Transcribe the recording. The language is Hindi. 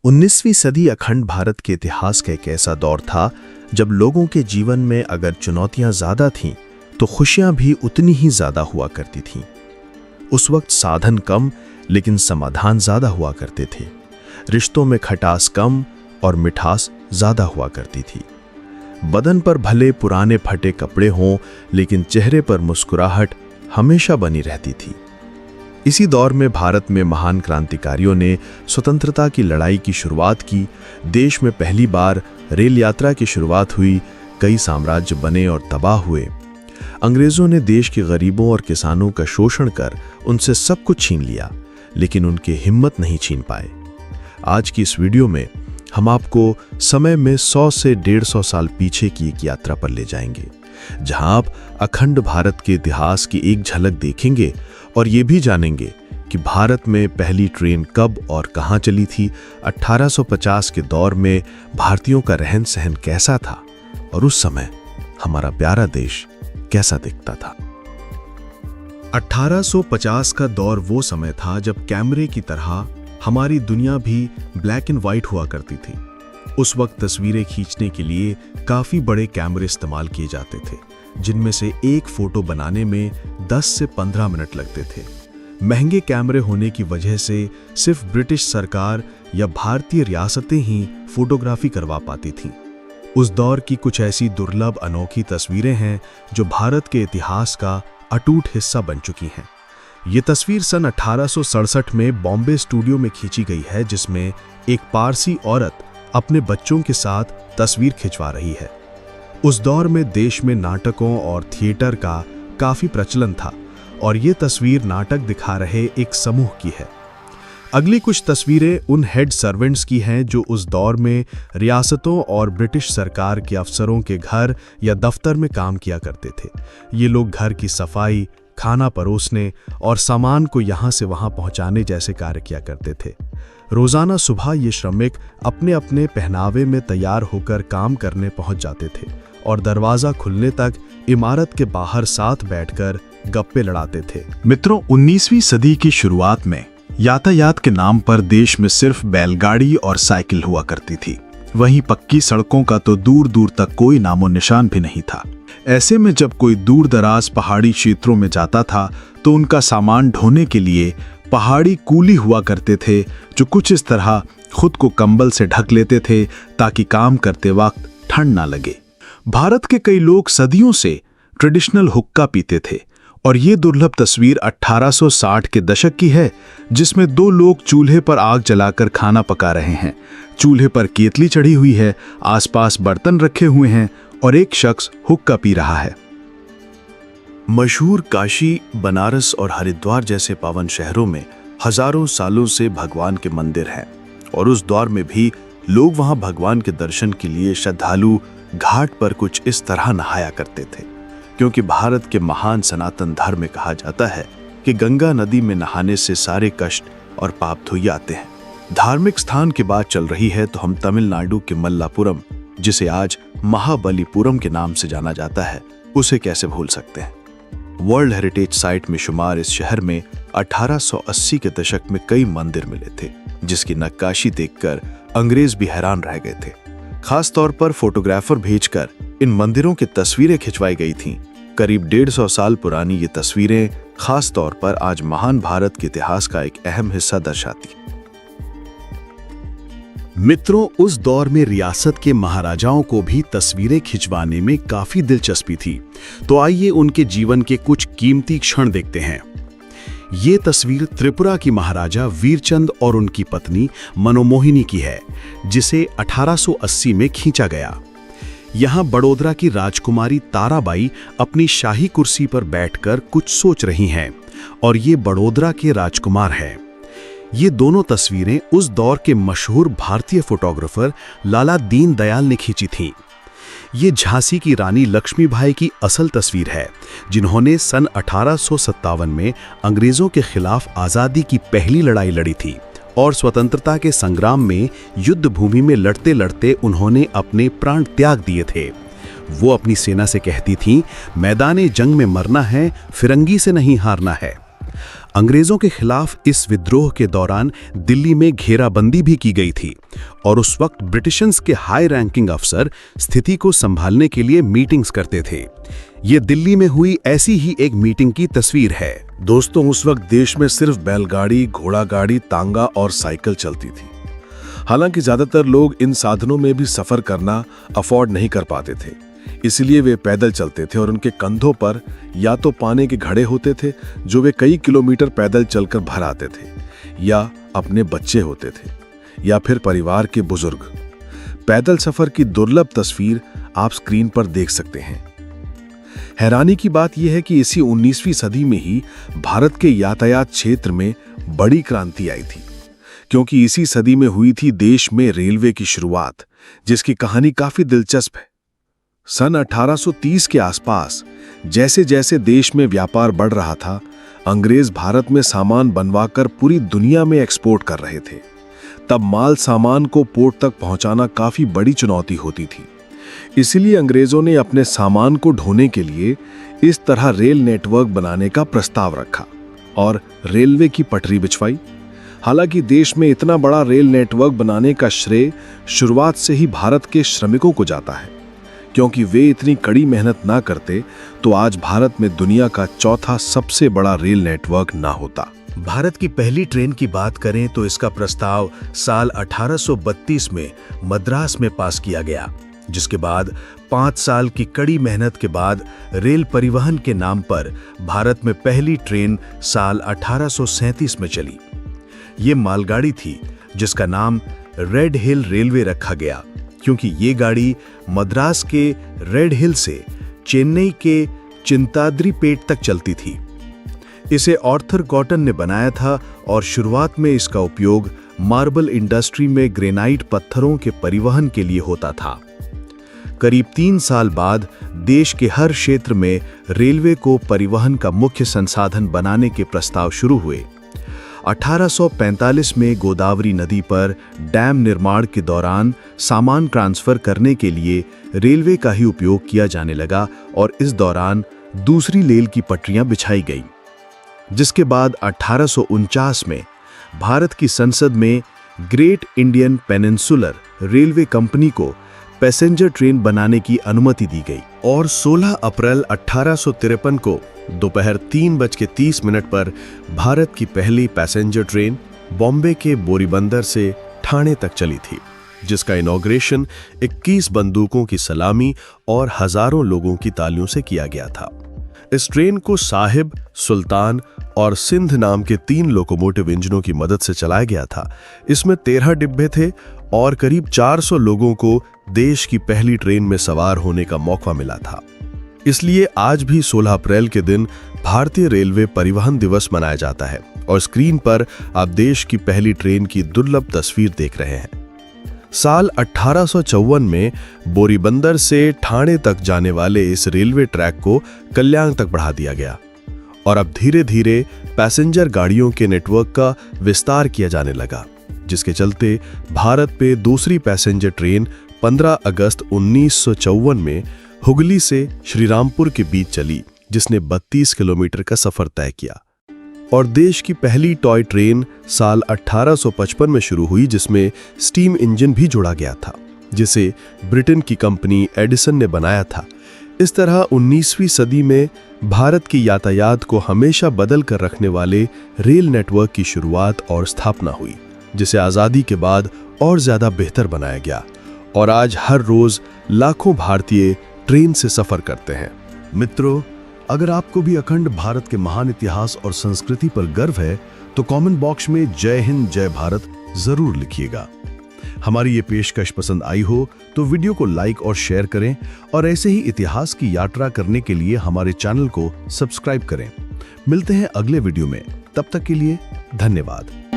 19वीं सदी अखंड भारत के इतिहास का एक ऐसा दौर था जब लोगों के जीवन में अगर चुनौतियां ज्यादा थीं तो खुशियां भी उतनी ही ज्यादा हुआ करती थीं। उस वक्त साधन कम लेकिन समाधान ज्यादा हुआ करते थे। रिश्तों में खटास कम और मिठास ज्यादा हुआ करती थी। बदन पर भले पुराने फटे कपड़े हों लेकिन चेहरे पर मुस्कुराहट हमेशा बनी रहती थी। इसी दौर में भारत में महान क्रांतिकारियों ने स्वतंत्रता की लड़ाई की शुरुआत की। देश में पहली बार रेल यात्रा की शुरुआत हुई। कई साम्राज्य बने और तबाह हुए। अंग्रेजों ने देश के गरीबों और किसानों का शोषण कर उनसे सब कुछ छीन लिया, लेकिन उनकी हिम्मत नहीं छीन पाए। आज की इस वीडियो में हम आपको समय में 100 से 150 साल पीछे की एक यात्रा पर ले जाएंगे, जहां आप अखंड भारत के इतिहास की एक झलक देखेंगे और ये भी जानेंगे कि भारत में पहली ट्रेन कब और कहां चली थी। 1850 के दौर में भारतीयों का रहन सहन कैसा था और उस समय हमारा प्यारा देश कैसा दिखता था। 1850 का दौर वो समय था जब कैमरे की तरह हमारी दुनिया भी ब्लैक एंड व्हाइट हुआ करती थी। उस वक्त तस्वीरें खींचने के लिए काफी बड़े कैमरे इस्तेमाल किए जाते थे, जिनमें से एक फोटो बनाने में 10 से 15 मिनट लगते थे। महंगे कैमरे होने की वजह से सिर्फ ब्रिटिश सरकार या भारतीय रियासतें ही फोटोग्राफी करवा पाती थीं। उस दौर की कुछ ऐसी दुर्लभ अनोखी तस्वीरें हैं जो भारत के इतिहास का अटूट हिस्सा बन चुकी हैं। ये तस्वीर सन 1867 में बॉम्बे स्टूडियो में खींची गई है, जिसमें एक पारसी औरत अपने बच्चों के साथ तस्वीर खिंचवा रही है। उस दौर में देश में नाटकों और थिएटर का काफी प्रचलन था और ये तस्वीर नाटक दिखा रहे एक समूह की है। अगली कुछ तस्वीरें उन हेड सर्वेंट्स की हैं जो उस दौर में रियासतों और ब्रिटिश सरकार के अफसरों के घर या दफ्तर में काम किया करते थे। ये लोग घर की सफाई, खाना परोसने और सामान को यहाँ से वहाँ पहुँचाने जैसे कार्य किया करते थे। रोजाना सुबह ये श्रमिक अपने अपने पहनावे में तैयार होकर काम करने पहुँच जाते थे और दरवाजा खुलने तक इमारत के बाहर साथ बैठकर गप्पे लड़ाते थे। मित्रों, 19वीं सदी की शुरुआत में यातायात के नाम पर देश में सिर्फ बैलगाड़ी और साइकिल हुआ करती थी। वहीं पक्की सड़कों का तो दूर दूर तक कोई नामो निशान भी नहीं था। ऐसे में जब कोई दूर दराज पहाड़ी क्षेत्रों में जाता था तो उनका सामान ढोने के लिए पहाड़ी कूली हुआ करते थे, जो कुछ इस तरह खुद को कंबल से ढक लेते थे ताकि काम करते वक्त ठंड ना लगे। भारत के कई लोग सदियों से ट्रेडिशनल हुक्का पीते थे और ये दुर्लभ तस्वीर 1860 के दशक की है, जिसमें 2 लोग चूल्हे पर आग जलाकर खाना पका रहे हैं। चूल्हे पर केतली चढ़ी हुई है, आसपास बर्तन रखे हुए हैं और एक शख्स हुक्का पी रहा है। मशहूर काशी, बनारस और हरिद्वार जैसे पावन शहरों में हजारों सालों से भगवान के मंदिर हैं और उस दौर में भी लोग वहां भगवान के दर्शन के लिए श्रद्धालु घाट पर कुछ इस तरह नहाया करते थे, क्योंकि भारत के महान सनातन धर्म में कहा जाता है कि गंगा नदी में नहाने से सारे कष्ट और पाप धुल जाते हैं। धार्मिक स्थान की बात चल रही है तो हम तमिलनाडु के मल्लापुरम, जिसे आज महाबलीपुरम के नाम से जाना जाता है, उसे कैसे भूल सकते हैं। वर्ल्ड हेरिटेज साइट में शुमार इस शहर में 1880 के दशक में कई मंदिर मिले थे, जिसकी नक्काशी देखकर अंग्रेज भी हैरान रह गए थे। खास तौर पर फोटोग्राफर भेजकर इन मंदिरों की तस्वीरें खिंचवाई गई थीं। करीब 150 साल पुरानी ये तस्वीरें खास तौर पर आज महान भारत के इतिहास का एक अहम हिस्सा दर्शाती। मित्रों, उस दौर में रियासत के महाराजाओं को भी तस्वीरें खिंचवाने में काफी दिलचस्पी थी, तो आइए उनके जीवन के कुछ कीमती क्षण देखते हैं। ये तस्वीर त्रिपुरा की महाराजा वीरचंद और उनकी पत्नी मनोमोहिनी की है, जिसे 1880 में खींचा गया। यहाँ बड़ोदरा की राजकुमारी ताराबाई अपनी शाही कुर्सी पर बैठकर कुछ सोच रही हैं और ये बड़ोदरा के राजकुमार हैं। ये दोनों तस्वीरें उस दौर के मशहूर भारतीय फोटोग्राफर लाला दीनदयाल ने खींची थीं। ये झांसी की रानी लक्ष्मीबाई की असल तस्वीर है, जिन्होंने सन 1857 में अंग्रेजों के खिलाफ आज़ादी की पहली लड़ाई लड़ी थी और स्वतंत्रता के संग्राम में युद्ध भूमि में लड़ते लड़ते उन्होंने अपने प्राण त्याग दिए थे। वो अपनी सेना से कहती थीं, मैदाने जंग में मरना है, फिरंगी से नहीं हारना है। अंग्रेजों के खिलाफ इस विद्रोह के दौरान दिल्ली में घेराबंदी भी की गई थी और उस वक्त ब्रिटिशर्स के हाई रैंकिंग अफसर स्थिति को संभालने के लिए मीटिंग्स करते थे। ये दिल्ली में हुई ऐसी ही एक मीटिंग की तस्वीर है। दोस्तों, उस वक्त देश में सिर्फ बैलगाड़ी, घोड़ा गाड़ी, तांगा और साइकिल चलती थी। हालांकि ज्यादातर लोग इन साधनों में भी सफर करना अफोर्ड नहीं कर पाते थे, इसलिए वे पैदल चलते थे और उनके कंधों पर या तो पानी के घड़े होते थे जो वे कई किलोमीटर पैदल चलकर भर आते थे, या अपने बच्चे होते थे, या फिर परिवार के बुजुर्ग। पैदल सफर की दुर्लभ तस्वीर आप स्क्रीन पर देख सकते हैं। हैरानी की बात यह है कि इसी 19वीं सदी में ही भारत के यातायात क्षेत्र में बड़ी क्रांति आई थी, क्योंकि इसी सदी में हुई थी देश में रेलवे की शुरुआत, जिसकी कहानी काफी दिलचस्प है। सन 1830 के आसपास जैसे जैसे देश में व्यापार बढ़ रहा था, अंग्रेज भारत में सामान बनवाकर पूरी दुनिया में एक्सपोर्ट कर रहे थे। तब माल सामान को पोर्ट तक पहुंचाना काफी बड़ी चुनौती होती थी। इसलिए अंग्रेजों ने अपने सामान को ढोने के लिए इस तरह रेल नेटवर्क बनाने का प्रस्ताव रखा और रेलवे की पटरी बिछवाई। हालांकि देश में इतना बड़ा रेल नेटवर्क बनाने का श्रेय शुरुआत से ही भारत के श्रमिकों को जाता है, क्योंकि वे इतनी कड़ी मेहनत ना करते तो आज भारत में दुनिया का चौथा सबसे बड़ा रेल नेटवर्क ना होता। भारत की पहली ट्रेन की बात करें तो इसका प्रस्ताव साल 1832 में मद्रास में पास किया गया, जिसके बाद 5 साल की कड़ी मेहनत के बाद रेल परिवहन के नाम पर भारत में पहली ट्रेन साल 1837 में चली। ये मालगाड़ी थी जिसका नाम रेड हिल रेलवे रखा गया, क्योंकि ये गाड़ी मद्रास के रेड हिल से चेन्नई के चिंताद्रीपेट तक चलती थी। इसे आर्थर कॉटन ने बनाया था और शुरुआत में इसका उपयोग मार्बल इंडस्ट्री में ग्रेनाइट पत्थरों के परिवहन के लिए होता था। करीब 3 साल बाद देश के हर क्षेत्र में रेलवे को परिवहन का मुख्य संसाधन बनाने के प्रस्ताव शुरू हुए। 1845 में गोदावरी नदी पर डैम निर्माण के दौरान सामान ट्रांसफर करने के लिए रेलवे का ही उपयोग किया जाने लगा और इस दौरान दूसरी रेल की पटरियां बिछाई गईं, जिसके बाद 1849 में भारत की संसद में great Indian peninsular railway company को पैसेंजर ट्रेन बनाने की अनुमति दी गई और 16 अप्रैल 1853 को दोपहर 3:30 पर भारत की पहली पैसेंजर ट्रेन बॉम्बे के बोरीबंदर से ठाणे तक चली थी, जिसका इनॉग्रेशन 21 बंदूकों की सलामी और हजारों लोगों की तालियों से किया गया था। इस ट्रेन को साहिब, सुल्तान और सिंध नाम के 3 लोकोमोटिव इंजनों की मदद से चलाया गया था। इसमें 13 डिब्बे थे और करीब 400 लोगों को देश की पहली ट्रेन में सवार होने का मौका मिला था। इसलिए आज भी 16 अप्रैल के दिन भारतीय रेलवे परिवहन दिवस मनाया जाता है और स्क्रीन पर आप देश की पहली ट्रेन की दुर्लभ तस्वीर देख रहे हैं। साल 1854 में बोरीबंदर से ठाणे तक जाने वाले इस रेलवे ट्रैक को कल्याण तक बढ़ा दिया गया और अब धीरे धीरे पैसेंजर गाड़ियों के नेटवर्क का विस्तार किया जाने लगा, जिसके चलते भारत पे दूसरी पैसेंजर ट्रेन 15 अगस्त 1954 में हुगली से श्रीरामपुर के बीच चली, जिसने 32 किलोमीटर का सफर तय किया। और देश की पहली टॉय ट्रेन साल 1855 में शुरू हुई, जिसमें स्टीम इंजन भी जोड़ा गया था, जिसे ब्रिटेन की कंपनी एडिसन ने बनाया था। इस तरह 19वीं सदी में भारत की यातायात को हमेशा बदल कर रखने वाले रेल नेटवर्क की शुरुआत और स्थापना हुई, जिसे आज़ादी के बाद और ज़्यादा बेहतर बनाया गया और आज हर रोज़ लाखों भारतीय ट्रेन से सफ़र करते हैं। मित्रों, अगर आपको भी अखंड भारत के महान इतिहास और संस्कृति पर गर्व है तो कमेंट बॉक्स में जय हिंद जय भारत जरूर लिखिएगा। हमारी ये पेशकश पसंद आई हो तो वीडियो को लाइक और शेयर करें और ऐसे ही इतिहास की यात्रा करने के लिए हमारे चैनल को सब्सक्राइब करें। मिलते हैं अगले वीडियो में, तब तक के लिए धन्यवाद।